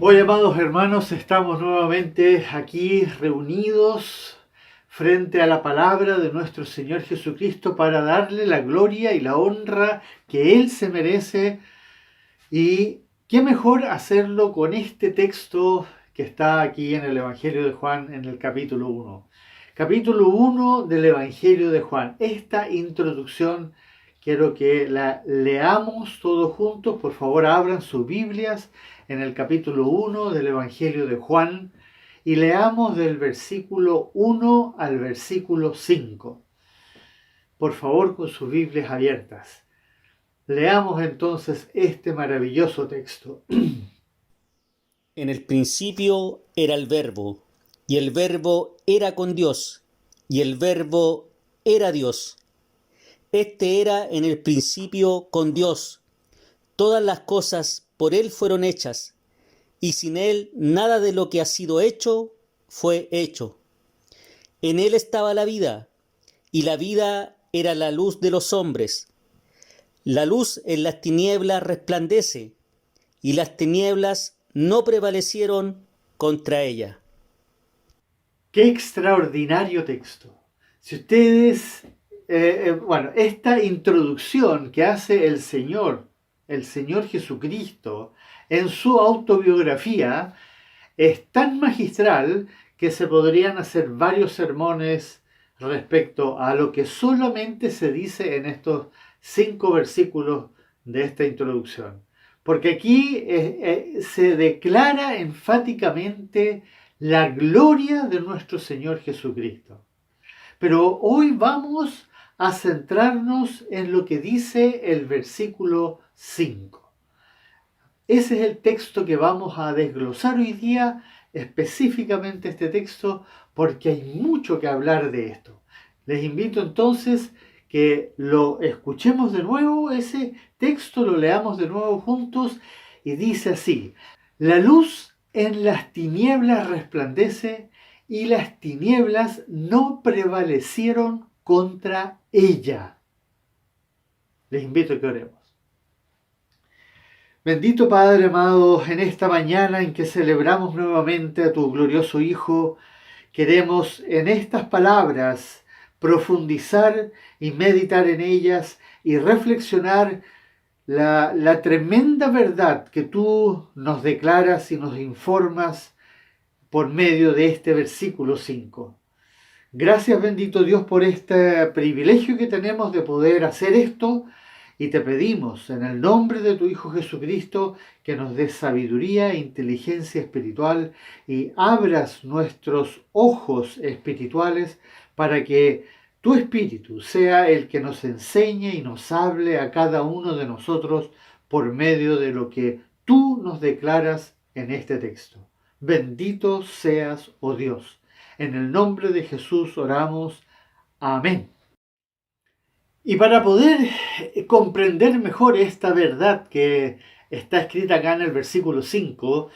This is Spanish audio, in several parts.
Hoy, amados hermanos, estamos nuevamente aquí reunidos frente a la palabra de nuestro Señor Jesucristo para darle la gloria y la honra que Él se merece. Y qué mejor hacerlo con este texto que está aquí en el Evangelio de Juan en el capítulo 1. Capítulo 1 del Evangelio de Juan. Esta introducción quiero que la leamos todos juntos. Por favor, abran sus Biblias en el capítulo 1 del Evangelio de Juan y leamos del versículo 1 al versículo 5. Por favor, con sus Biblias abiertas. Leamos entonces este maravilloso texto. En el principio era el Verbo, y el Verbo era con Dios, y el Verbo era Dios. Este era en el principio con Dios. Todas las cosas por Él fueron hechas, y sin Él nada de lo que ha sido hecho fue hecho. En Él estaba la vida, y la vida era la luz de los hombres. La luz en las tinieblas resplandece, y las tinieblas no prevalecieron contra ella. Qué extraordinario texto. Si ustedes, esta introducción que hace el Señor Jesucristo, en su autobiografía, es tan magistral que se podrían hacer varios sermones respecto a lo que solamente se dice en estos 5 versículos de esta introducción. Porque aquí se declara enfáticamente la gloria de nuestro Señor Jesucristo. Pero hoy vamos a centrarnos en lo que dice el versículo 5. Ese es el texto que vamos a desglosar hoy día, específicamente este texto, porque hay mucho que hablar de esto. Les invito entonces que lo escuchemos de nuevo, ese texto lo leamos de nuevo juntos y dice así: la luz en las tinieblas resplandece y las tinieblas no prevalecieron contra ella. Les invito a que oremos. Bendito Padre amado, en esta mañana en que celebramos nuevamente a tu glorioso Hijo, queremos en estas palabras profundizar y meditar en ellas y reflexionar la tremenda verdad que tú nos declaras y nos informas por medio de este versículo 5. Gracias, bendito Dios, por este privilegio que tenemos de poder hacer esto, y te pedimos en el nombre de tu Hijo Jesucristo que nos des sabiduría e inteligencia espiritual y abras nuestros ojos espirituales para que tu Espíritu sea el que nos enseñe y nos hable a cada uno de nosotros por medio de lo que tú nos declaras en este texto. Bendito seas, oh Dios. En el nombre de Jesús oramos. Amén. Y para poder comprender mejor esta verdad que está escrita acá en el versículo 5,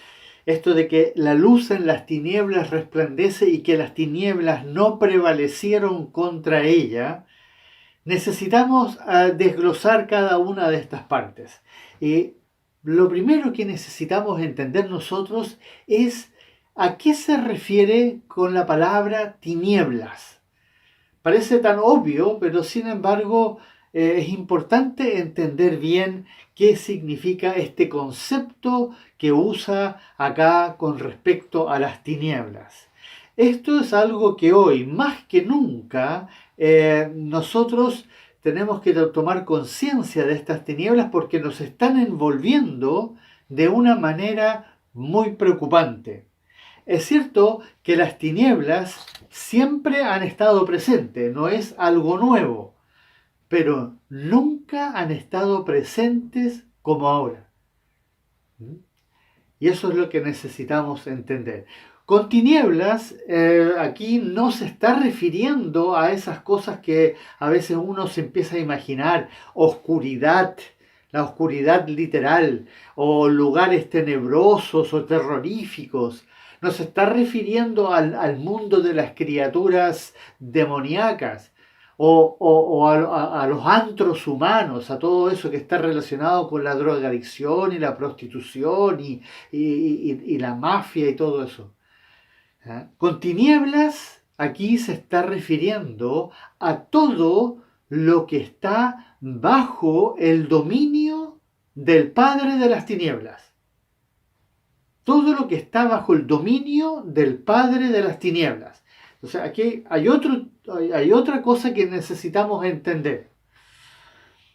esto de que la luz en las tinieblas resplandece y que las tinieblas no prevalecieron contra ella, necesitamos desglosar cada una de estas partes. Y lo primero que necesitamos entender nosotros es a qué se refiere con la palabra tinieblas. Parece tan obvio, pero sin embargo es importante entender bien qué significa este concepto que usa acá con respecto a las tinieblas. Esto es algo que hoy, más que nunca, nosotros tenemos que tomar conciencia de estas tinieblas porque nos están envolviendo de una manera muy preocupante. Es cierto que las tinieblas siempre han estado presentes, no es algo nuevo, pero nunca han estado presentes como ahora. Y eso es lo que necesitamos entender. Con tinieblas, aquí no se está refiriendo a esas cosas que a veces uno se empieza a imaginar, oscuridad, la oscuridad literal, o lugares tenebrosos o terroríficos. Nos está refiriendo al mundo de las criaturas demoníacas o a los antros humanos, a todo eso que está relacionado con la drogadicción y la prostitución y la mafia y todo eso. ¿Ah? Con tinieblas aquí se está refiriendo a todo lo que está bajo el dominio del Padre de las tinieblas. Todo lo que está bajo el dominio del Padre de las tinieblas. O sea, aquí hay otra cosa que necesitamos entender.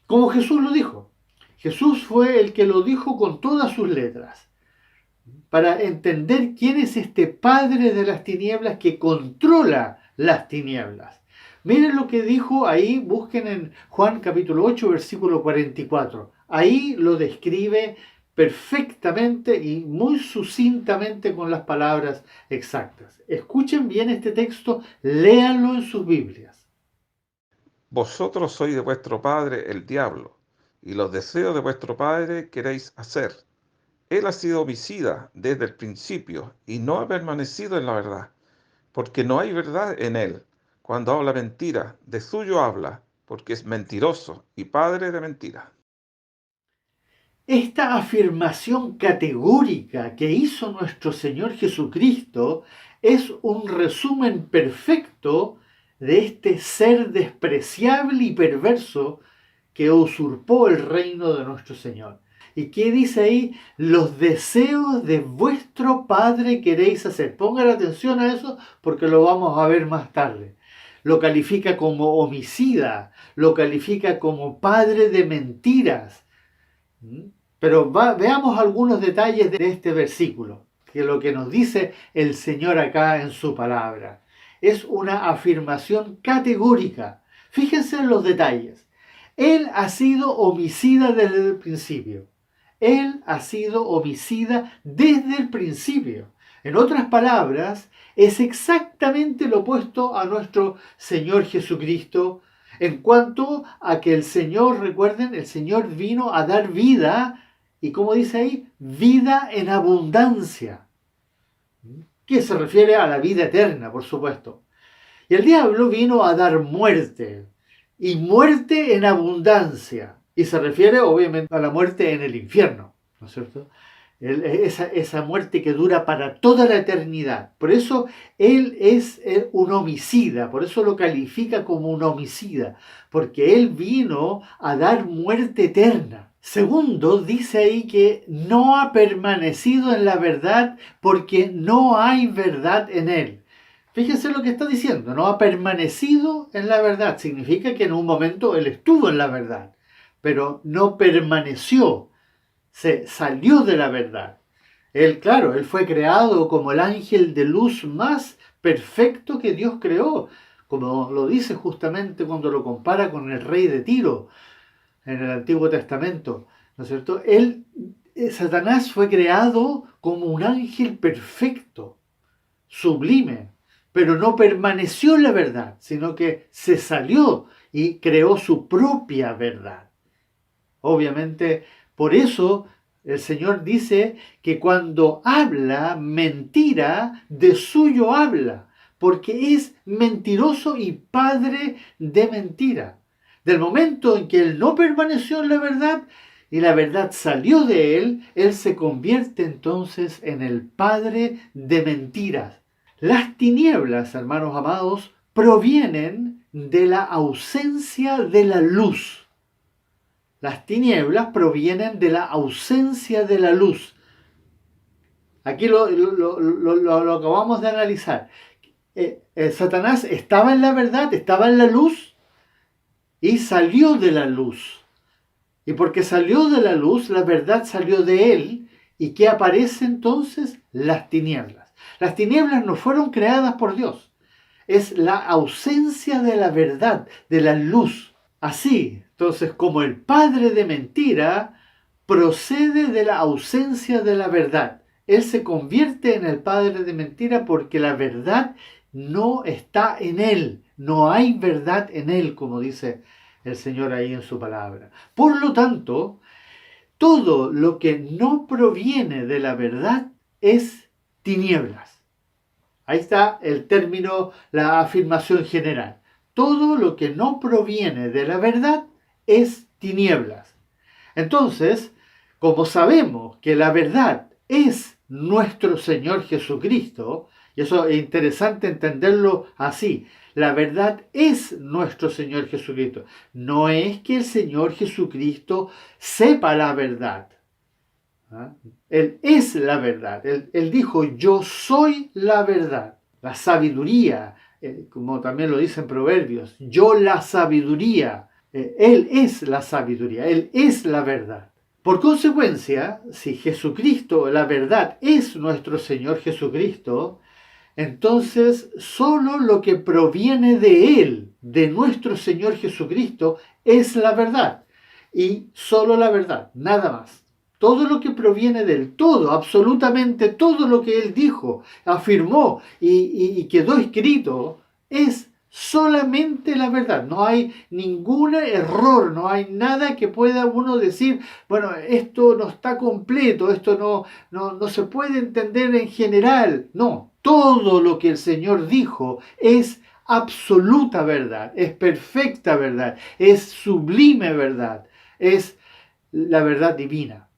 Como Jesús lo dijo. Jesús fue el que lo dijo con todas sus letras. Para entender quién es este padre de las tinieblas que controla las tinieblas. Miren lo que dijo ahí, busquen en Juan capítulo 8, versículo 44. Ahí lo describe perfectamente y muy sucintamente con las palabras exactas. Escuchen bien este texto, léanlo en sus Biblias. Vosotros sois de vuestro padre el diablo, y los deseos de vuestro padre queréis hacer. Él ha sido homicida desde el principio y no ha permanecido en la verdad, porque no hay verdad en él. Cuando habla mentira, de suyo habla, porque es mentiroso y padre de mentira. Esta afirmación categórica que hizo nuestro Señor Jesucristo es un resumen perfecto de este ser despreciable y perverso que usurpó el reino de nuestro Señor. ¿Y qué dice ahí? Los deseos de vuestro Padre queréis hacer. Pongan atención a eso porque lo vamos a ver más tarde. Lo califica como homicida, lo califica como padre de mentiras. Pero veamos algunos detalles de este versículo, que lo que nos dice el Señor acá en su palabra. Es una afirmación categórica. Fíjense en los detalles. Él ha sido homicida desde el principio. Él ha sido homicida desde el principio. En otras palabras, es exactamente lo opuesto a nuestro Señor Jesucristo, en cuanto a que el Señor, recuerden, el Señor vino a dar vida, y como dice ahí, vida en abundancia, que se refiere a la vida eterna, por supuesto. Y el diablo vino a dar muerte, y muerte en abundancia, y se refiere obviamente a la muerte en el infierno, ¿no es cierto? Esa muerte que dura para toda la eternidad. Por eso él es un homicida, por eso lo califica como un homicida, porque él vino a dar muerte eterna. Segundo, dice ahí que no ha permanecido en la verdad porque no hay verdad en él. Fíjense lo que está diciendo, no ha permanecido en la verdad. Significa que en un momento él estuvo en la verdad, pero no permaneció. Se salió de la verdad. Él, claro, él fue creado como el ángel de luz más perfecto que Dios creó, como lo dice justamente cuando lo compara con el rey de Tiro en el Antiguo Testamento, ¿no es cierto? Satanás fue creado como un ángel perfecto, sublime, pero no permaneció en la verdad, sino que se salió y creó su propia verdad. Obviamente, por eso el Señor dice que cuando habla mentira, de suyo habla, porque es mentiroso y padre de mentira. Del momento en que él no permaneció en la verdad y la verdad salió de él se convierte entonces en el padre de mentiras. Las tinieblas, hermanos amados, provienen de la ausencia de la luz. Las tinieblas provienen de la ausencia de la luz. Aquí lo acabamos de analizar. Satanás estaba en la verdad, estaba en la luz y salió de la luz. Y porque salió de la luz, la verdad salió de él. ¿Y qué aparece entonces? Las tinieblas. Las tinieblas no fueron creadas por Dios. Es la ausencia de la verdad, de la luz. Así, entonces, como el padre de mentira procede de la ausencia de la verdad. Él se convierte en el padre de mentira porque la verdad no está en él. No hay verdad en él, como dice el Señor ahí en su palabra. Por lo tanto, todo lo que no proviene de la verdad es tinieblas. Ahí está el término, la afirmación general. Todo lo que no proviene de la verdad es tinieblas. Entonces, como sabemos que la verdad es nuestro Señor Jesucristo, y eso es interesante entenderlo así, la verdad es nuestro Señor Jesucristo. No es que el Señor Jesucristo sepa la verdad. ¿Ah? Él es la verdad. Él dijo, yo soy la verdad. La sabiduría, como también lo dicen Proverbios, yo la sabiduría. Él es la sabiduría, Él es la verdad. Por consecuencia, si Jesucristo, la verdad, es nuestro Señor Jesucristo, entonces solo lo que proviene de Él, de nuestro Señor Jesucristo, es la verdad. Y solo la verdad, nada más. Todo lo que proviene del todo, absolutamente todo lo que Él dijo, afirmó y quedó escrito, es solamente la verdad. No hay ningún error, no hay nada que pueda uno decir, bueno, esto no está completo, esto no se puede entender en general. No, todo lo que el Señor dijo es absoluta verdad, es perfecta verdad, es sublime verdad, es la verdad divina.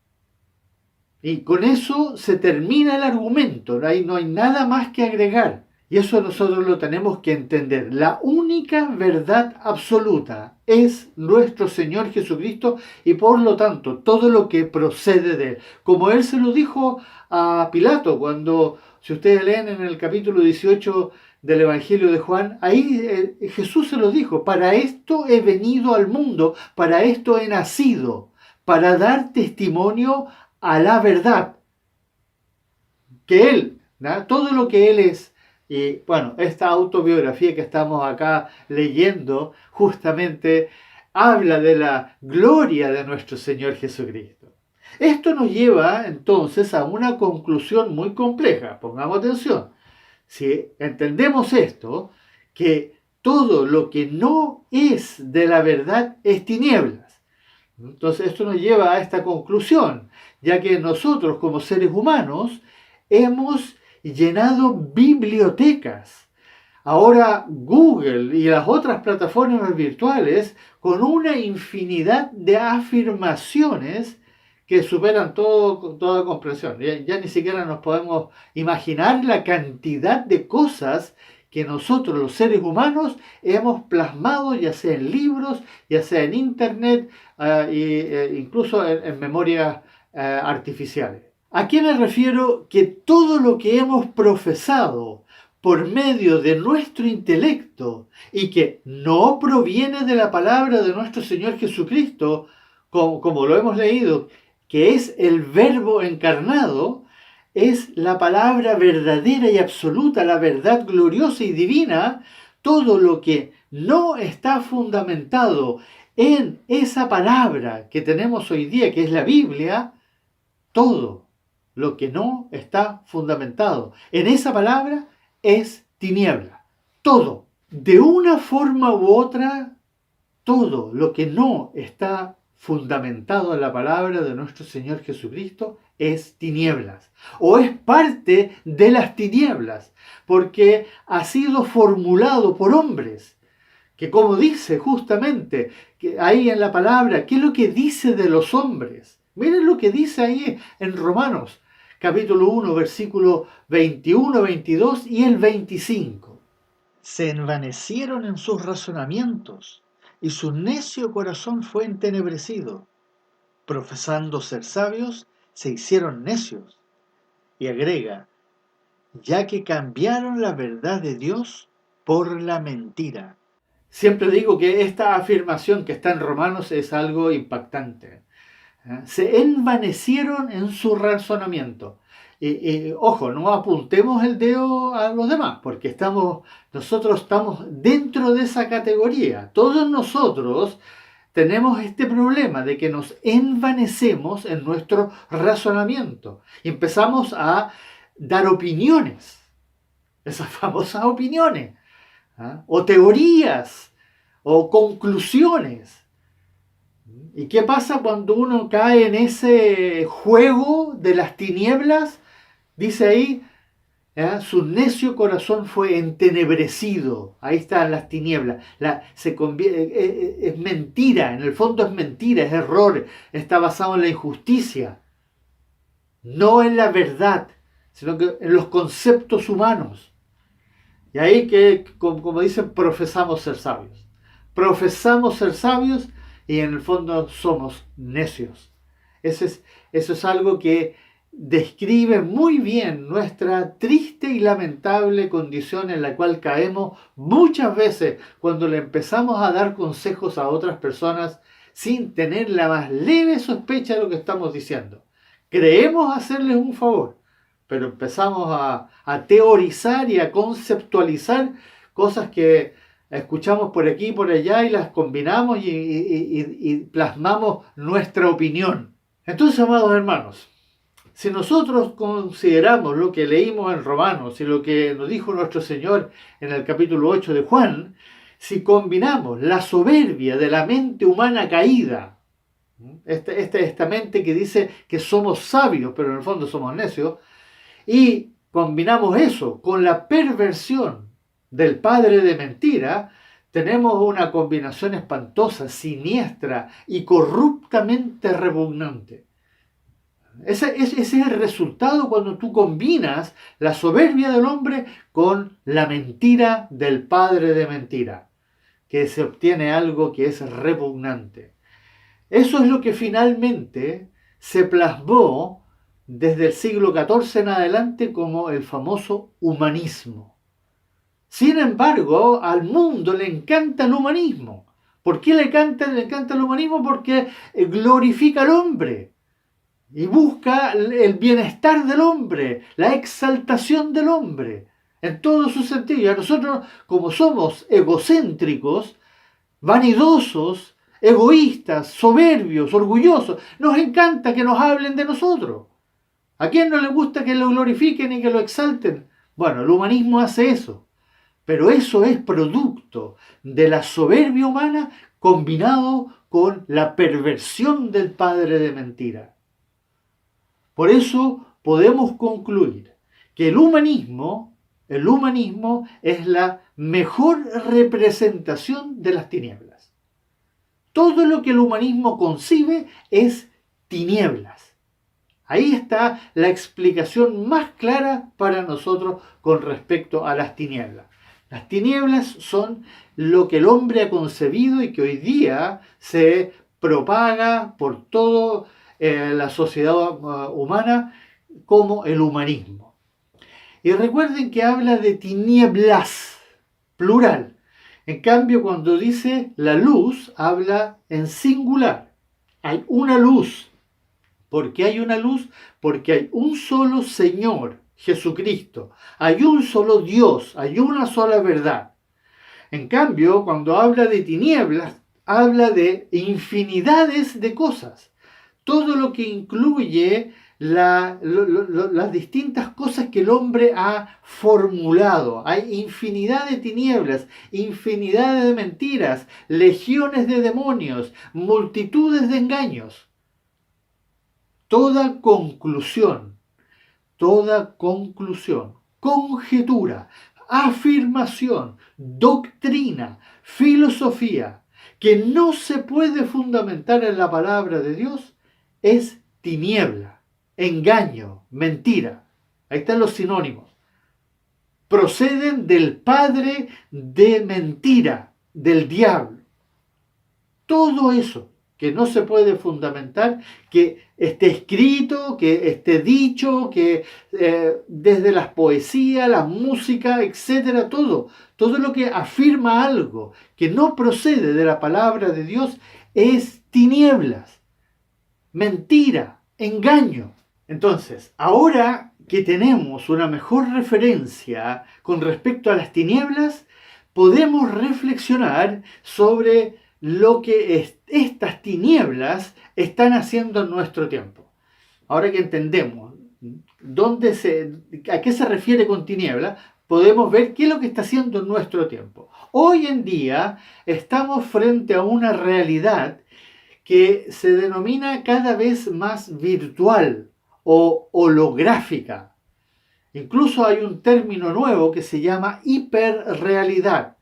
Y con eso se termina el argumento, no hay nada más que agregar. Y eso nosotros lo tenemos que entender. La única verdad absoluta es nuestro Señor Jesucristo y por lo tanto todo lo que procede de Él. Como Él se lo dijo a Pilato cuando, si ustedes leen en el capítulo 18 del Evangelio de Juan, ahí Jesús se lo dijo, para esto he venido al mundo, para esto he nacido, para dar testimonio a la verdad, que Él, ¿no? Todo lo que Él es, y bueno, esta autobiografía que estamos acá leyendo justamente habla de la gloria de nuestro Señor Jesucristo. Esto nos lleva entonces a una conclusión muy compleja, pongamos atención. Si entendemos esto, que todo lo que no es de la verdad es tinieblas. Entonces esto nos lleva a esta conclusión, ya que nosotros como seres humanos hemos llenado bibliotecas. Ahora Google y las otras plataformas virtuales con una infinidad de afirmaciones que superan toda comprensión. Ya ni siquiera nos podemos imaginar la cantidad de cosas que nosotros los seres humanos hemos plasmado, ya sea en libros, ya sea en internet, incluso en memorias artificiales. ¿A qué me refiero? Que todo lo que hemos profesado por medio de nuestro intelecto y que no proviene de la palabra de nuestro Señor Jesucristo, como lo hemos leído, que es el Verbo encarnado, es la palabra verdadera y absoluta, la verdad gloriosa y divina. Todo lo que no está fundamentado en esa palabra que tenemos hoy día, que es la Biblia, todo lo que no está fundamentado en esa palabra es tiniebla. Todo, de una forma u otra, todo lo que no está fundamentado en la palabra de nuestro Señor Jesucristo es tinieblas o es parte de las tinieblas porque ha sido formulado por hombres que, como dice justamente que ahí en la palabra, ¿qué es lo que dice de los hombres? Miren lo que dice ahí en Romanos capítulo 1 versículo 21, 22 y el 25. Se envanecieron en sus razonamientos y su necio corazón fue entenebrecido. Profesando ser sabios, se hicieron necios. Y agrega, ya que cambiaron la verdad de Dios por la mentira. Siempre digo que esta afirmación que está en Romanos es algo impactante. Se envanecieron en su razonamiento. Ojo, no apuntemos el dedo a los demás, porque nosotros estamos dentro de esa categoría. Todos nosotros tenemos este problema de que nos envanecemos en nuestro razonamiento y empezamos a dar opiniones, esas famosas opiniones, o teorías, o conclusiones. ¿Y qué pasa cuando uno cae en ese juego de las tinieblas? Dice ahí, Su necio corazón fue entenebrecido. Ahí están las tinieblas. Es mentira, en el fondo es mentira, es error, está basado en la injusticia, no en la verdad, sino que en los conceptos humanos. Y ahí que, como dicen, profesamos ser sabios. Profesamos ser sabios y en el fondo somos necios. Eso es algo que describe muy bien nuestra triste y lamentable condición en la cual caemos muchas veces cuando le empezamos a dar consejos a otras personas sin tener la más leve sospecha de lo que estamos diciendo. Creemos hacerles un favor, pero empezamos a teorizar y a conceptualizar cosas que escuchamos por aquí y por allá y las combinamos y plasmamos nuestra opinión. Entonces, amados hermanos, si nosotros consideramos lo que leímos en Romanos y lo que nos dijo nuestro Señor en el capítulo 8 de Juan, si combinamos la soberbia de la mente humana caída, esta mente que dice que somos sabios, pero en el fondo somos necios, y combinamos eso con la perversión del padre de mentira, tenemos una combinación espantosa, siniestra y corruptamente repugnante. Ese es el resultado cuando tú combinas la soberbia del hombre con la mentira del padre de mentira, que se obtiene algo que es repugnante. Eso es lo que finalmente se plasmó desde el siglo XIV en adelante como el famoso humanismo. Sin embargo, al mundo le encanta el humanismo. ¿Por qué le encanta el humanismo? Porque glorifica al hombre y busca el bienestar del hombre, la exaltación del hombre, en todo su sentido. Y a nosotros, como somos egocéntricos, vanidosos, egoístas, soberbios, orgullosos, nos encanta que nos hablen de nosotros. ¿A quién no le gusta que lo glorifiquen y que lo exalten? Bueno, el humanismo hace eso, pero eso es producto de la soberbia humana combinado con la perversión del padre de mentira. Por eso podemos concluir que el humanismo es la mejor representación de las tinieblas. Todo lo que el humanismo concibe es tinieblas. Ahí está la explicación más clara para nosotros con respecto a las tinieblas. Las tinieblas son lo que el hombre ha concebido y que hoy día se propaga por toda la sociedad humana como el humanismo. Y recuerden que habla de tinieblas, plural. En cambio, cuando dice la luz, habla en singular. Hay una luz. ¿Por qué hay una luz? Porque hay un solo Señor, Jesucristo. Hay un solo Dios, hay una sola verdad. En cambio, cuando habla de tinieblas, habla de infinidades de cosas. Todo lo que incluye las distintas cosas que el hombre ha formulado. Hay infinidad de tinieblas, infinidad de mentiras, legiones de demonios, multitudes de engaños. Toda conclusión, conjetura, afirmación, doctrina, filosofía, que no se puede fundamentar en la palabra de Dios, es tiniebla, engaño, mentira. Ahí están los sinónimos. Proceden del padre de mentira, del diablo. Todo eso que no se puede fundamentar, que esté escrito, que esté dicho, que desde las poesías, la música, etcétera, todo lo que afirma algo que no procede de la palabra de Dios es tinieblas, mentira, engaño. Entonces, ahora que tenemos una mejor referencia con respecto a las tinieblas, podemos reflexionar sobre lo que estas tinieblas están haciendo en nuestro tiempo. Ahora que entendemos a qué se refiere con tiniebla, podemos ver qué es lo que está haciendo en nuestro tiempo. Hoy en día estamos frente a una realidad que se denomina cada vez más virtual o holográfica. Incluso hay un término nuevo que se llama hiperrealidad.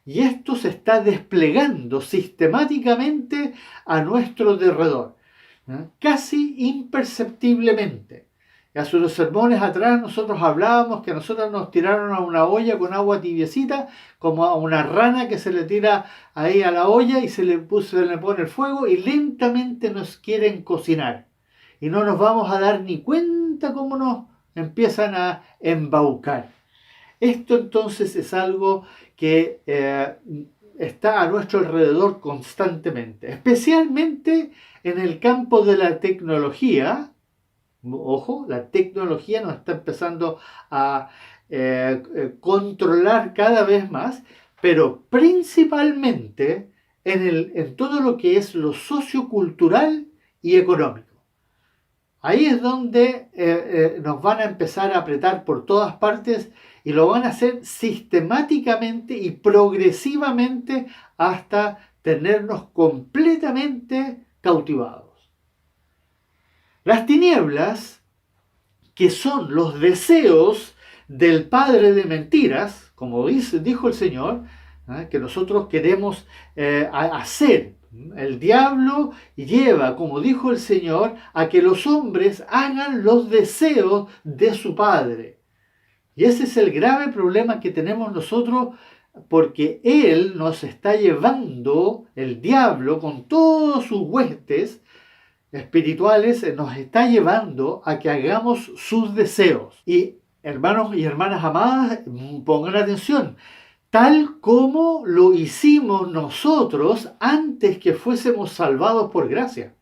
Y esto se está desplegando sistemáticamente a nuestro derredor, casi imperceptiblemente. Hace unos sermones atrás nosotros hablábamos que nosotros nos tiraron a una olla con agua tibiecita, como a una rana que se le tira ahí a la olla y se le pone el fuego y lentamente nos quieren cocinar. Y no nos vamos a dar ni cuenta cómo nos empiezan a embaucar. Esto entonces es algo que está a nuestro alrededor constantemente, especialmente en el campo de la tecnología. Ojo, la tecnología nos está empezando a controlar cada vez más, pero principalmente en todo lo que es lo sociocultural y económico. Ahí es donde nos van a empezar a apretar por todas partes y lo van a hacer sistemáticamente y progresivamente hasta tenernos completamente cautivados. Las tinieblas, que son los deseos del padre de mentiras, como dijo el Señor, que nosotros queremos hacer. El diablo lleva, como dijo el Señor, a que los hombres hagan los deseos de su padre. Y ese es el grave problema que tenemos nosotros, porque él nos está llevando, el diablo, con todos sus huestes espirituales, nos está llevando a que hagamos sus deseos. Y hermanos y hermanas amadas, pongan atención, tal como lo hicimos nosotros antes que fuésemos salvados por gracia.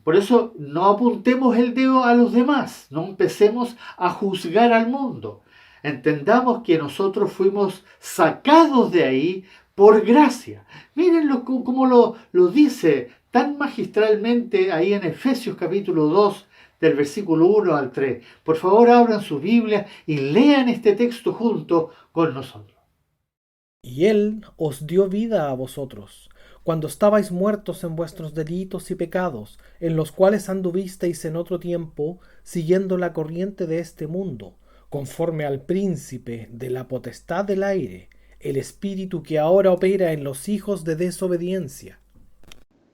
Por eso no apuntemos el dedo a los demás, no empecemos a juzgar al mundo. Entendamos que nosotros fuimos sacados de ahí por gracia. Mírenlo como lo dice tan magistralmente ahí en Efesios capítulo 2, del versículo 1 al 3. Por favor, abran su Biblia y lean este texto junto con nosotros. Y Él os dio vida a vosotros, cuando estabais muertos en vuestros delitos y pecados, en los cuales anduvisteis en otro tiempo, siguiendo la corriente de este mundo, conforme al príncipe de la potestad del aire, el espíritu que ahora opera en los hijos de desobediencia,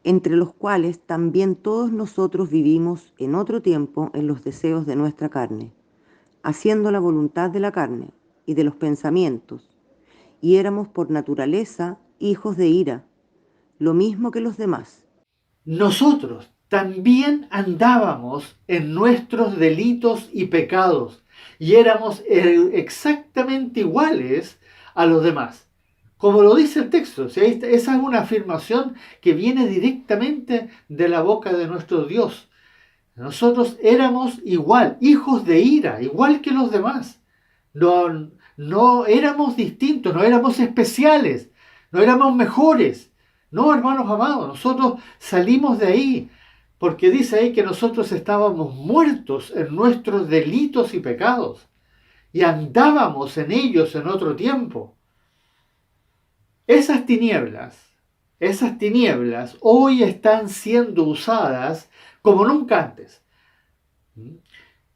entre los cuales también todos nosotros vivimos en otro tiempo en los deseos de nuestra carne, haciendo la voluntad de la carne y de los pensamientos, y éramos por naturaleza hijos de ira, lo mismo que los demás. Nosotros también andábamos en nuestros delitos y pecados y éramos exactamente iguales a los demás. Como lo dice el texto, esa es una afirmación que viene directamente de la boca de nuestro Dios. Nosotros éramos igual, hijos de ira, igual que los demás. No éramos distintos, no éramos especiales, no éramos mejores. No, hermanos amados, nosotros salimos de ahí, porque dice ahí que nosotros estábamos muertos en nuestros delitos y pecados, y andábamos en ellos en otro tiempo. Esas tinieblas hoy están siendo usadas como nunca antes,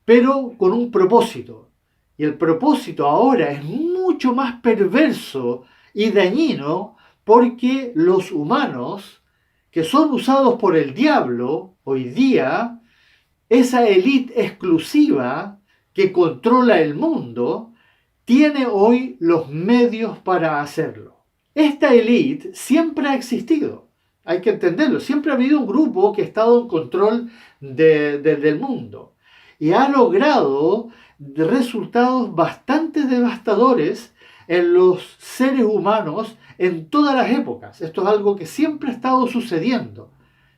pero con un propósito. Y el propósito ahora es mucho más perverso y dañino, porque los humanos que son usados por el diablo hoy día, esa élite exclusiva que controla el mundo, tiene hoy los medios para hacerlo. Esta élite siempre ha existido, hay que entenderlo, siempre ha habido un grupo que ha estado en control del mundo y ha logrado resultados bastante devastadores en los seres humanos en todas las épocas. Esto es algo que siempre ha estado sucediendo.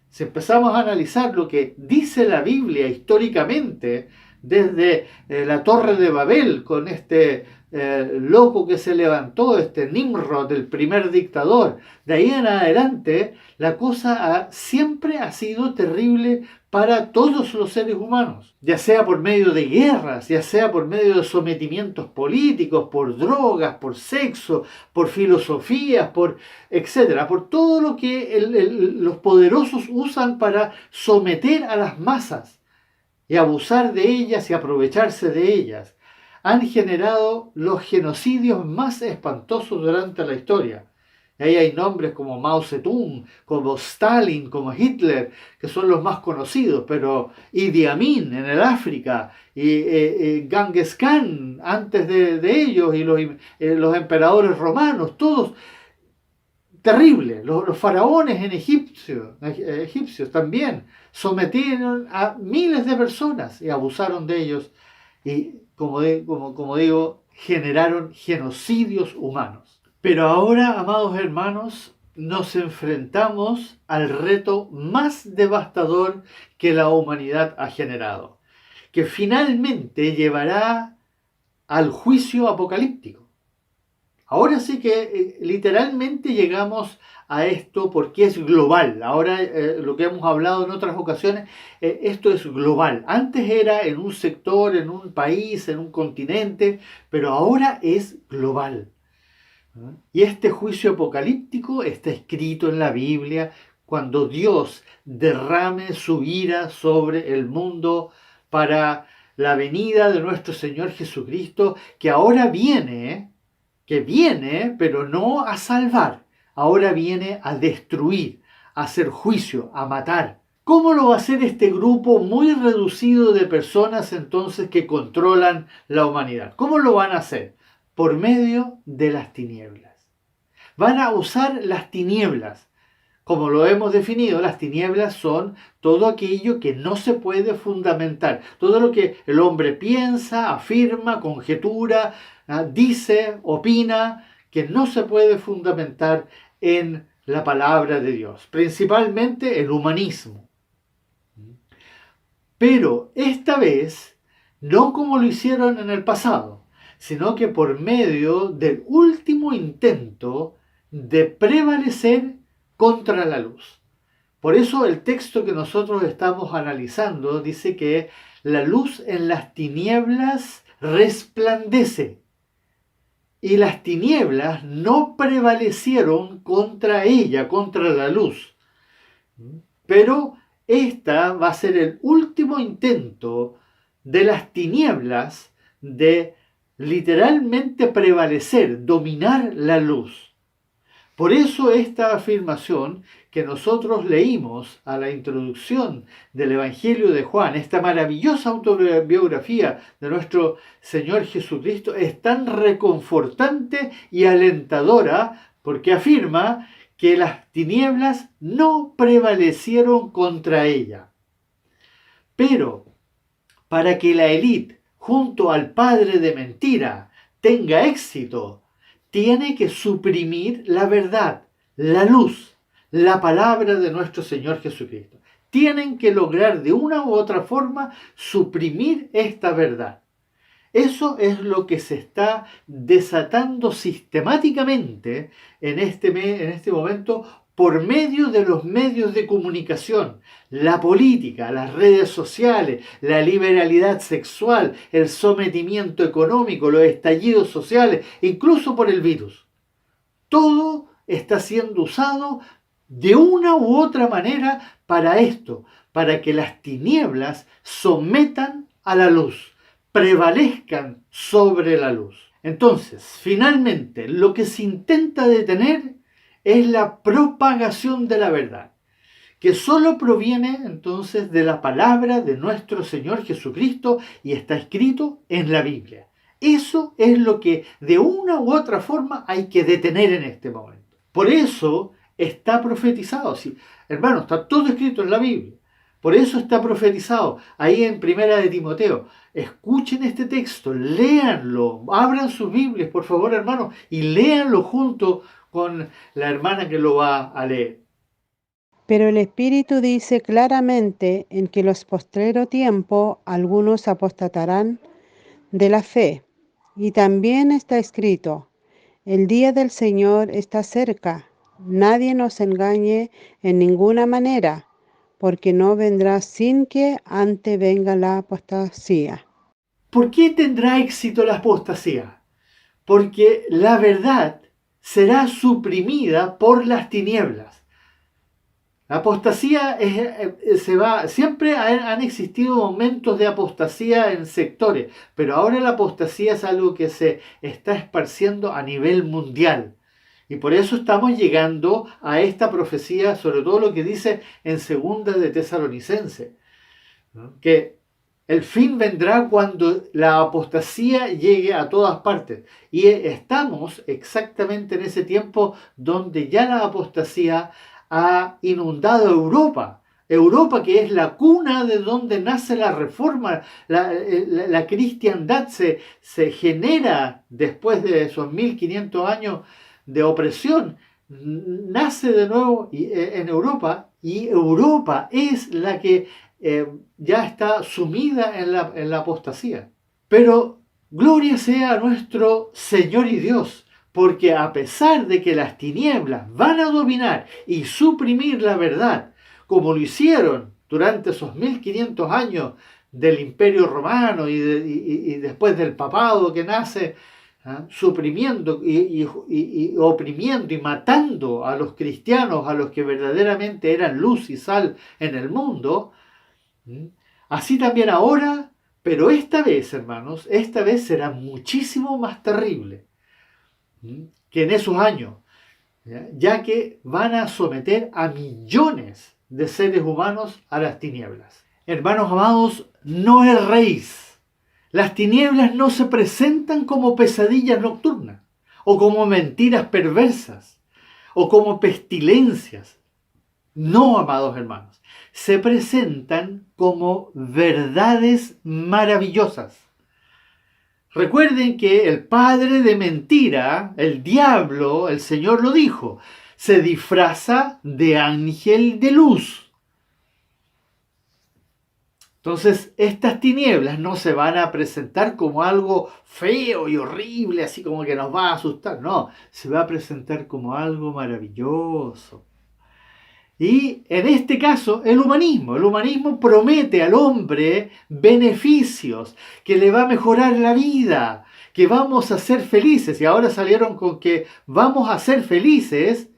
Si empezamos a analizar lo que dice la Biblia históricamente, desde la Torre de Babel, con este loco que se levantó, este Nimrod, el primer dictador, de ahí en adelante, la cosa siempre ha sido terrible para todos los seres humanos, ya sea por medio de guerras, ya sea por medio de sometimientos políticos, por drogas, por sexo, por filosofías, por etcétera, por todo lo que los poderosos usan para someter a las masas. y abusar de ellas y aprovecharse de ellas han generado los genocidios más espantosos durante la historia. Ahí hay nombres como Mao Zedong, como Stalin, como Hitler, que son los más conocidos, pero Idi Amin en el África, y Genghis Khan antes de ellos, y los emperadores romanos, todos terribles. Los faraones en egipcios también sometieron a miles de personas y abusaron de ellos, y como digo, generaron genocidios humanos. Pero ahora, amados hermanos, nos enfrentamos al reto más devastador que la humanidad ha generado, que finalmente llevará al juicio apocalíptico. Ahora sí que literalmente llegamos a esto porque es global. Ahora lo que hemos hablado en otras ocasiones, esto es global. Antes era en un sector, en un país, en un continente, pero ahora es global. Y este juicio apocalíptico está escrito en la Biblia cuando Dios derrame su ira sobre el mundo para la venida de nuestro Señor Jesucristo, que ahora viene, pero no a salvar, ahora viene a destruir, a hacer juicio, a matar. ¿Cómo lo va a hacer este grupo muy reducido de personas entonces que controlan la humanidad? ¿Cómo lo van a hacer? Por medio de las tinieblas. Van a usar las tinieblas. Como lo hemos definido, las tinieblas son todo aquello que no se puede fundamentar. Todo lo que el hombre piensa, afirma, conjetura, dice, opina, que no se puede fundamentar en la palabra de Dios. Principalmente el humanismo. Pero esta vez, no como lo hicieron en el pasado, sino que por medio del último intento de prevalecer contra la luz. Por eso el texto que nosotros estamos analizando dice que la luz en las tinieblas resplandece y las tinieblas no prevalecieron contra ella, contra la luz. Pero esta va a ser el último intento de las tinieblas de literalmente prevalecer, dominar la luz. Por eso esta afirmación que nosotros leímos a la introducción del Evangelio de Juan, esta maravillosa autobiografía de nuestro Señor Jesucristo, es tan reconfortante y alentadora porque afirma que las tinieblas no prevalecieron contra ella. Pero para que la élite, junto al padre de mentira, tenga éxito, tiene que suprimir la verdad, la luz, la palabra de nuestro Señor Jesucristo. Tienen que lograr de una u otra forma suprimir esta verdad. Eso es lo que se está desatando sistemáticamente en este momento por medio de los medios de comunicación, la política, las redes sociales, la liberalidad sexual, el sometimiento económico, los estallidos sociales, incluso por el virus. Todo está siendo usado de una u otra manera para esto, para que las tinieblas sometan a la luz, prevalezcan sobre la luz. Entonces, finalmente, lo que se intenta detener es la propagación de la verdad, que solo proviene entonces de la palabra de nuestro Señor Jesucristo y está escrito en la Biblia. Eso es lo que de una u otra forma hay que detener en este momento. Por eso está profetizado. Sí, hermano, está todo escrito en la Biblia. Por eso está profetizado ahí en Primera de Timoteo. Escuchen este texto, léanlo, abran sus Biblias, por favor, hermanos, y léanlo junto con la hermana que lo va a leer. Pero el Espíritu dice claramente en que los postreros tiempos algunos apostatarán de la fe. Y también está escrito, el día del Señor está cerca, nadie nos engañe en ninguna manera, porque no vendrá sin que antes venga la apostasía. ¿Por qué tendrá éxito la apostasía? Porque la verdad será suprimida por las tinieblas. La apostasía siempre han existido momentos de apostasía en sectores, pero ahora la apostasía es algo que se está esparciendo a nivel mundial. Y por eso estamos llegando a esta profecía, sobre todo lo que dice en segunda de Tesalonicenses, ¿no? Que el fin vendrá cuando la apostasía llegue a todas partes. Y estamos exactamente en ese tiempo donde ya la apostasía ha inundado Europa. Europa, que es la cuna de donde nace la reforma, la cristiandad se genera después de esos 1500 años de opresión, nace de nuevo en Europa, y Europa es la que ya está sumida en la apostasía. Pero gloria sea a nuestro Señor y Dios, porque a pesar de que las tinieblas van a dominar y suprimir la verdad, como lo hicieron durante esos 1500 años del Imperio Romano y después del papado que nace, suprimiendo y oprimiendo y matando a los cristianos, a los que verdaderamente eran luz y sal en el mundo, así también ahora, pero esta vez, hermanos, esta vez será muchísimo más terrible que en esos años, ya que van a someter a millones de seres humanos a las tinieblas. Hermanos amados, no erréis. Las tinieblas no se presentan como pesadillas nocturnas, o como mentiras perversas, o como pestilencias. No, amados hermanos, se presentan como verdades maravillosas. Recuerden que el padre de mentira, el diablo, el Señor lo dijo, se disfraza de ángel de luz. Entonces, estas tinieblas no se van a presentar como algo feo y horrible, así como que nos va a asustar. No, se va a presentar como algo maravilloso. Y en este caso, el humanismo promete al hombre beneficios, que le va a mejorar la vida, que vamos a ser felices. Y ahora salieron con que vamos a ser felices,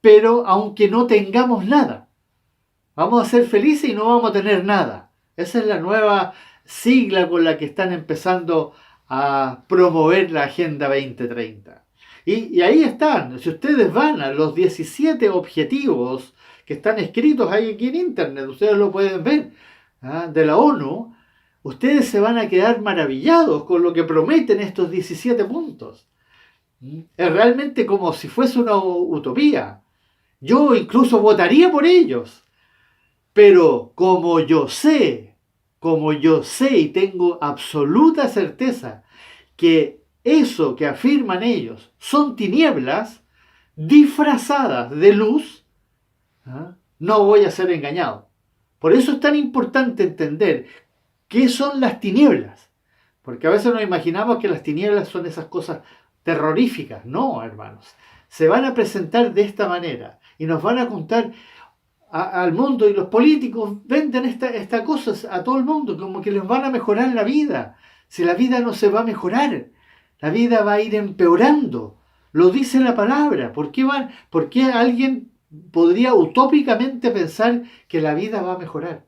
pero aunque no tengamos nada. Vamos a ser felices y no vamos a tener nada. Esa es la nueva sigla con la que están empezando a promover la Agenda 2030. Y ahí están. Si ustedes van a los 17 objetivos que están escritos ahí aquí en internet, ustedes lo pueden ver, de la ONU, ustedes se van a quedar maravillados con lo que prometen estos 17 puntos. Es realmente como si fuese una utopía. Yo incluso votaría por ellos. Pero como yo sé y tengo absoluta certeza que eso que afirman ellos son tinieblas disfrazadas de luz, no voy a ser engañado. Por eso es tan importante entender qué son las tinieblas. Porque a veces nos imaginamos que las tinieblas son esas cosas terroríficas. No, hermanos. Se van a presentar de esta manera y nos van a contar al mundo, y los políticos venden estas cosas a todo el mundo como que les van a mejorar la vida. Si la vida no se va a mejorar, la vida va a ir empeorando. Lo dice la palabra. ¿Por qué alguien podría utópicamente pensar que la vida va a mejorar?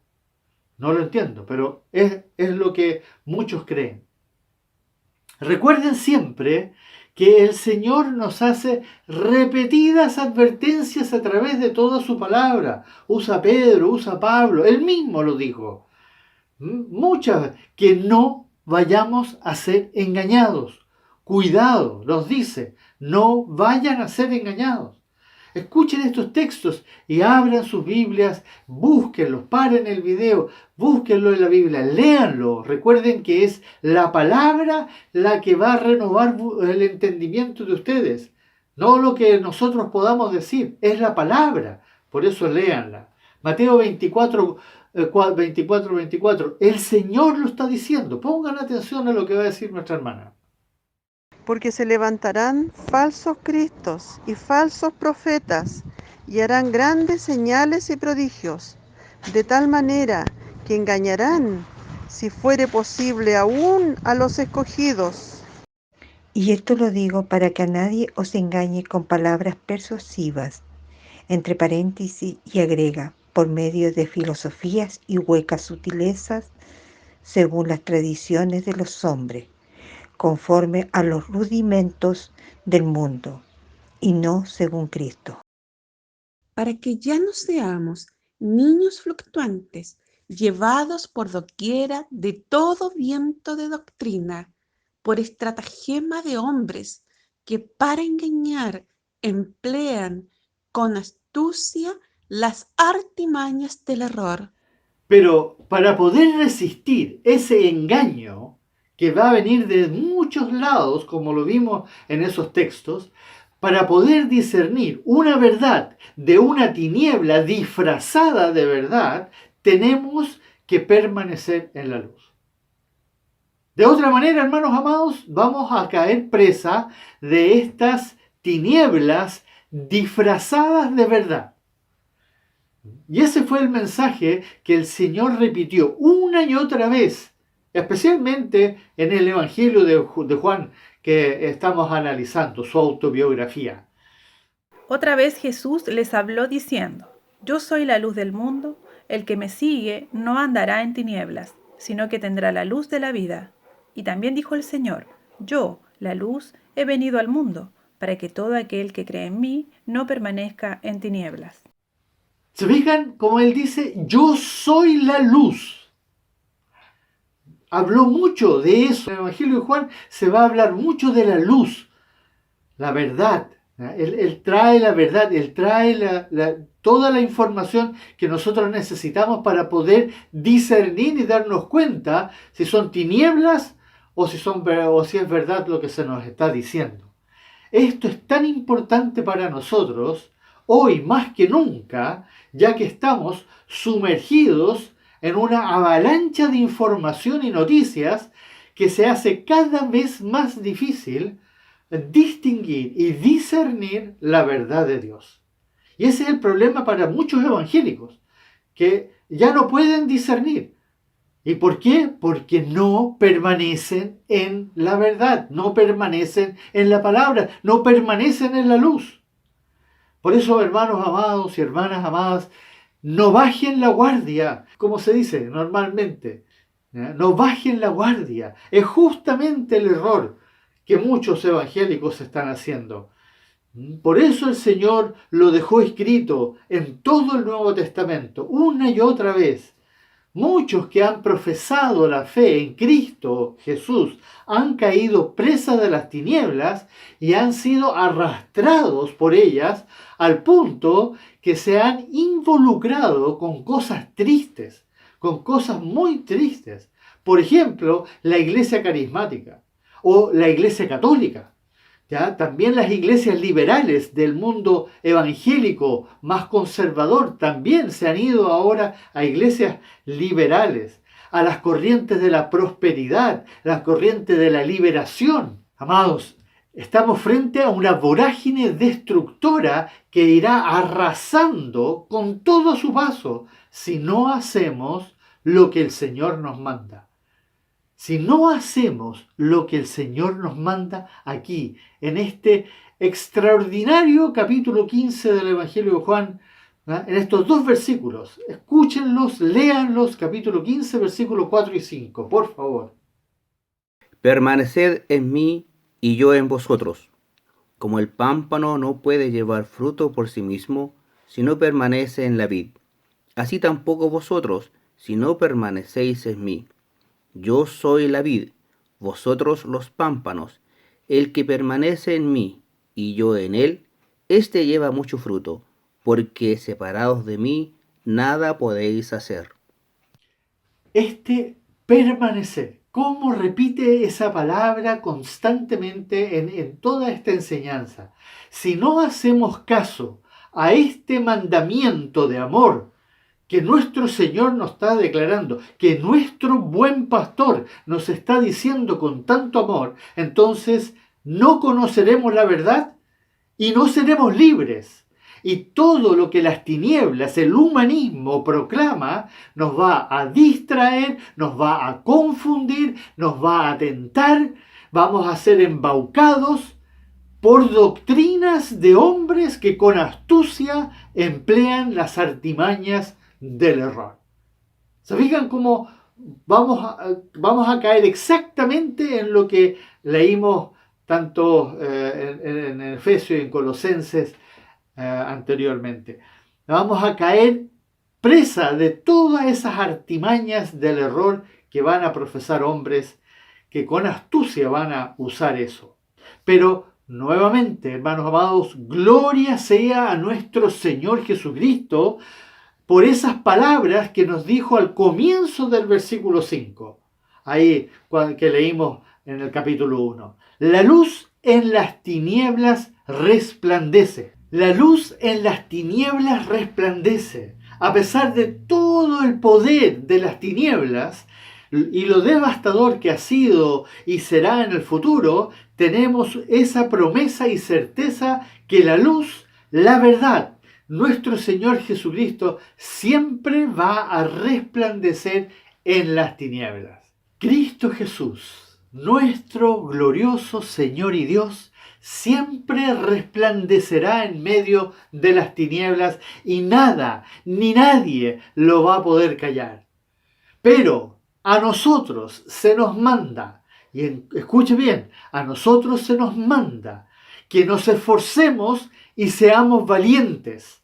No lo entiendo, pero es lo que muchos creen. Recuerden siempre que el Señor nos hace repetidas advertencias a través de toda su palabra. Usa Pedro, usa Pablo, él mismo lo dijo. Muchas, que no vayamos a ser engañados. Cuidado, nos dice, no vayan a ser engañados. Escuchen estos textos y abran sus Biblias, búsquenlos, paren el video, búsquenlo en la Biblia, léanlo. Recuerden que es la palabra la que va a renovar el entendimiento de ustedes. No lo que nosotros podamos decir, es la palabra. Por eso léanla. Mateo 24, 24. El Señor lo está diciendo. Pongan atención a lo que va a decir nuestra hermana. Porque se levantarán falsos cristos y falsos profetas, y harán grandes señales y prodigios, de tal manera que engañarán, si fuere posible, aún a los escogidos. Y esto lo digo para que a nadie os engañe con palabras persuasivas. entre paréntesis, y agrega, por medio de filosofías y huecas sutilezas, según las tradiciones de los hombres, conforme a los rudimentos del mundo, y no según Cristo. Para que ya no seamos niños fluctuantes, llevados por doquiera de todo viento de doctrina, por estratagema de hombres que para engañar emplean con astucia las artimañas del error. Pero para poder resistir ese engaño que va a venir de muchos lados, como lo vimos en esos textos, para poder discernir una verdad de una tiniebla disfrazada de verdad, tenemos que permanecer en la luz. De otra manera, hermanos amados, vamos a caer presa de estas tinieblas disfrazadas de verdad. Y ese fue el mensaje que el Señor repitió una y otra vez, especialmente en el Evangelio de Juan que estamos analizando, su autobiografía. Otra vez Jesús les habló diciendo: Yo soy la luz del mundo, el que me sigue no andará en tinieblas, sino que tendrá la luz de la vida. Y también dijo el Señor: Yo, la luz, he venido al mundo, para que todo aquel que cree en mí no permanezca en tinieblas. ¿Se fijan cómo Él dice, yo soy la luz? Habló mucho de eso. En el Evangelio de Juan se va a hablar mucho de la luz, la verdad. Él trae la verdad, Él trae toda la información que nosotros necesitamos para poder discernir y darnos cuenta si son tinieblas o si es verdad lo que se nos está diciendo. Esto es tan importante para nosotros, hoy más que nunca, ya que estamos sumergidos en una avalancha de información y noticias que se hace cada vez más difícil distinguir y discernir la verdad de Dios. Y ese es el problema para muchos evangélicos, que ya no pueden discernir. ¿Y por qué? Porque no permanecen en la verdad, no permanecen en la palabra, no permanecen en la luz. Por eso, hermanos amados y hermanas amadas, no bajen la guardia, como se dice normalmente. No bajen la guardia. Es justamente el error que muchos evangélicos están haciendo. Por eso el Señor lo dejó escrito en todo el Nuevo Testamento, una y otra vez. Muchos que han profesado la fe en Cristo Jesús han caído presas de las tinieblas y han sido arrastrados por ellas al punto que se han involucrado con cosas tristes, con cosas muy tristes. Por ejemplo, la iglesia carismática o la iglesia católica. ¿Ya? También las iglesias liberales del mundo evangélico más conservador también se han ido ahora a iglesias liberales, a las corrientes de la prosperidad, las corrientes de la liberación. Amados, estamos frente a una vorágine destructora que irá arrasando con todo su paso si no hacemos lo que el Señor nos manda. Si no hacemos lo que el Señor nos manda aquí, en este extraordinario capítulo 15 del Evangelio de Juan, en estos dos versículos, escúchenlos, léanlos, capítulo 15, versículos 4 y 5, por favor. Permaneced en mí y yo en vosotros. Como el pámpano no puede llevar fruto por sí mismo si no permanece en la vid, así tampoco vosotros si no permanecéis en mí. Yo soy la vid, vosotros los pámpanos. El que permanece en mí y yo en él, éste lleva mucho fruto, porque separados de mí nada podéis hacer. Permanecer. ¿Cómo repite esa palabra constantemente en toda esta enseñanza? Si no hacemos caso a este mandamiento de amor que nuestro Señor nos está declarando, que nuestro buen pastor nos está diciendo con tanto amor, entonces no conoceremos la verdad y no seremos libres. Y todo lo que las tinieblas, el humanismo proclama, nos va a distraer, nos va a confundir, nos va a tentar, vamos a ser embaucados por doctrinas de hombres que con astucia emplean las artimañas del error. ¿Se fijan cómo vamos a caer exactamente en lo que leímos tanto en Efesios y en Colosenses anteriormente? Vamos a caer presa de todas esas artimañas del error que van a profesar hombres que con astucia van a usar eso. Pero nuevamente, hermanos amados, gloria sea a nuestro Señor Jesucristo por esas palabras que nos dijo al comienzo del versículo 5, ahí que leímos en el capítulo 1. La luz en las tinieblas resplandece. La luz en las tinieblas resplandece. A pesar de todo el poder de las tinieblas y lo devastador que ha sido y será en el futuro, tenemos esa promesa y certeza que la luz, la verdad, nuestro Señor Jesucristo siempre va a resplandecer en las tinieblas. Cristo Jesús, nuestro glorioso Señor y Dios, siempre resplandecerá en medio de las tinieblas y nada ni nadie lo va a poder callar. Pero a nosotros se nos manda, y escuche bien, a nosotros se nos manda que nos esforcemos y seamos valientes,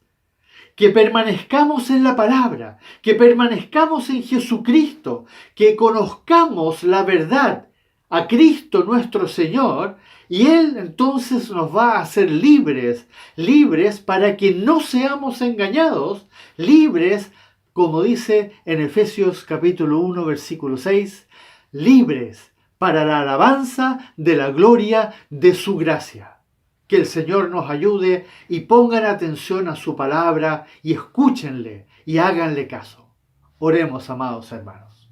que permanezcamos en la palabra, que permanezcamos en Jesucristo, que conozcamos la verdad a Cristo nuestro Señor, y Él entonces nos va a hacer libres, libres para que no seamos engañados, libres, como dice en Efesios capítulo 1, versículo 6, libres para la alabanza de la gloria de su gracia. Que el Señor nos ayude y pongan atención a su palabra y escúchenle y háganle caso. Oremos, amados hermanos.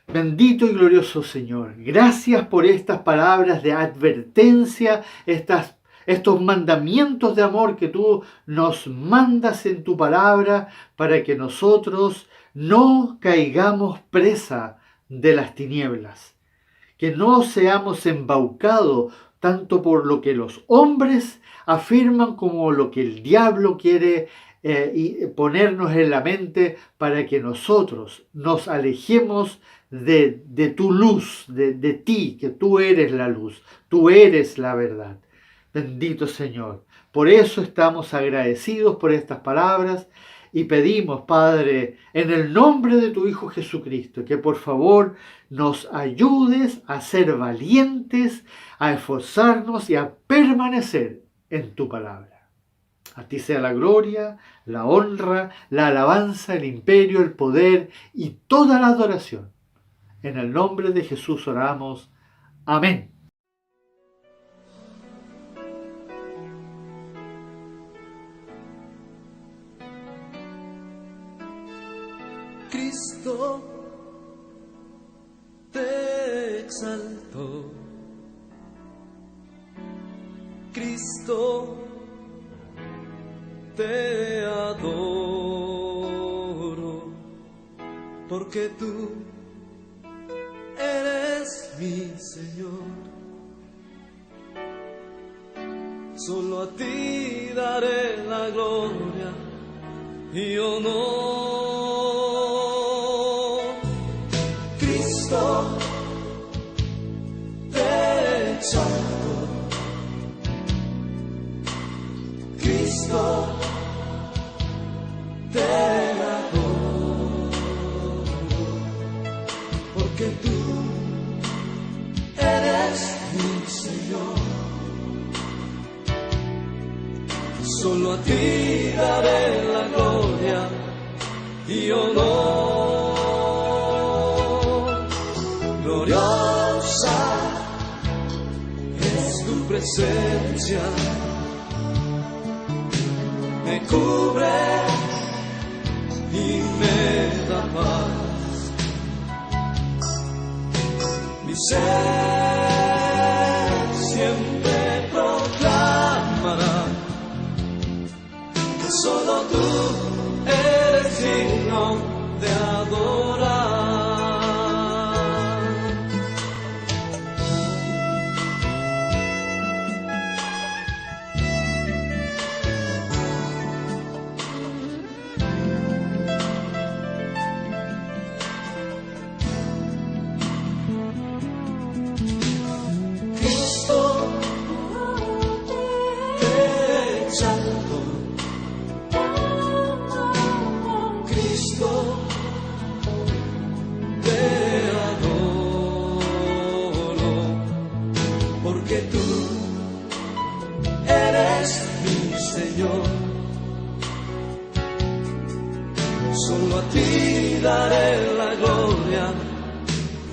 Bendito y glorioso Señor, gracias por estas palabras de advertencia, estos mandamientos de amor que tú nos mandas en tu palabra para que nosotros no caigamos presa de las tinieblas, que no seamos embaucados tanto por lo que los hombres afirman como lo que el diablo quiere ponernos en la mente para que nosotros nos alejemos de tu luz, de ti, que tú eres la luz, tú eres la verdad. Bendito Señor. Por eso estamos agradecidos por estas palabras y pedimos, Padre, en el nombre de tu Hijo Jesucristo, que por favor nos ayudes a ser valientes, a esforzarnos y a permanecer en tu palabra. A ti sea la gloria, la honra, la alabanza, el imperio, el poder y toda la adoración. En el nombre de Jesús oramos. Amén. Cristo, te exalto. Cristo, te adoro, porque tú eres mi Señor. Solo a ti daré la gloria y honor. Cristo, te exalto. Cristo, te adoro, porque tú eres mi Señor. Solo a ti daré la gloria y honor. Gloriosa es tu presencia, me cubre y me da paz. Mi ser siempre proclamará que solo tú eres digno de adorar.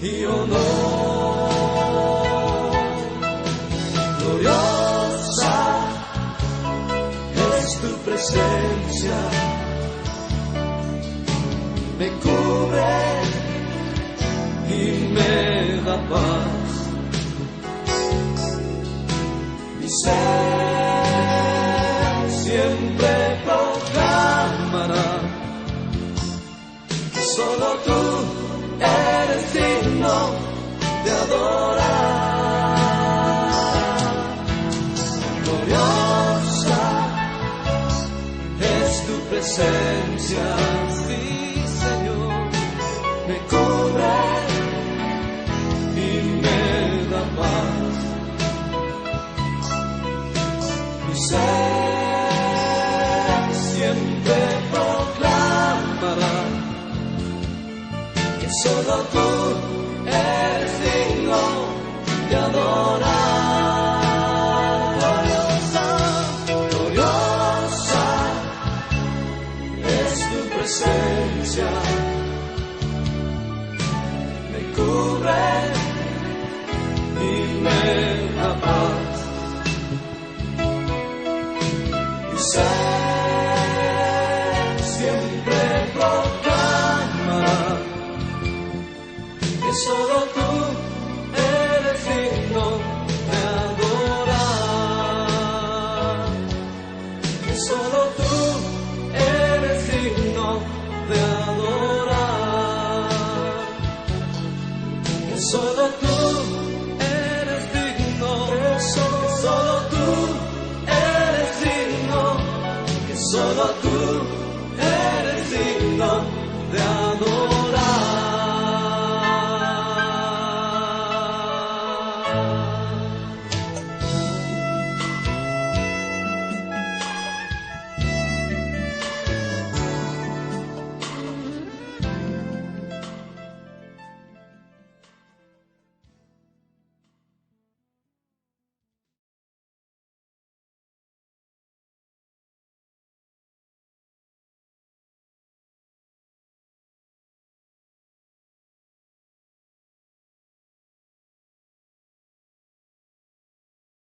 y honor. Gloriosa es tu presencia, me cubre y me da paz. Mi ser siempre proclamará que solo tú eres digno de adorar. Gloriosa es tu presencia, sí, Señor, me cubre y me da paz. Mi ser siempre proclamará que solo tú eres digno de adorar. Gloriosa, gloriosa es tu presencia, me cubre y me da paz. Mi ser siempre proclamará que solo tú eres digno de adorar, que solo tú eres digno de adorar, que solo tú eres digno, que solo tú eres digno, que solo tú